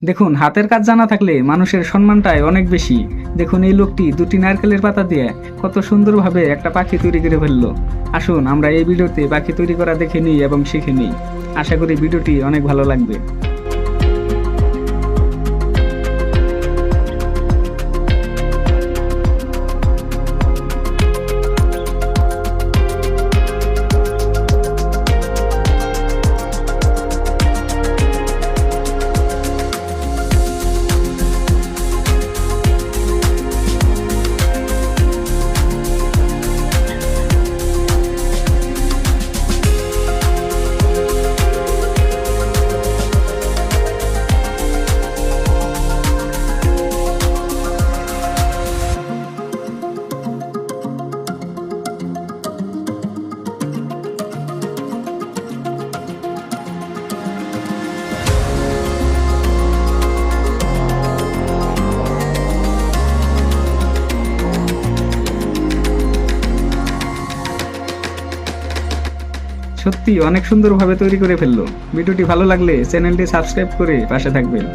দেখুন, হাতের কাজ জানা থাকলে মানুষের সম্মানটাই অনেক বেশি। দেখুন, এই লোকটি দুটি নারকেলের পাতা দিয়ে কত সুন্দরভাবে একটা পাখি তৈরি করে ফেললো। আসুন আমরা এই ভিডিওতে পাখি তৈরি করা দেখে নিই এবং শিখে নিই। আশা করি ভিডিওটি অনেক ভালো লাগবে। সত্যি অনেক সুন্দরভাবে তৈরি করে ফেললো। ভিডিওটি ভালো লাগলে চ্যানেলটি সাবস্ক্রাইব করে পাশে থাকবেন।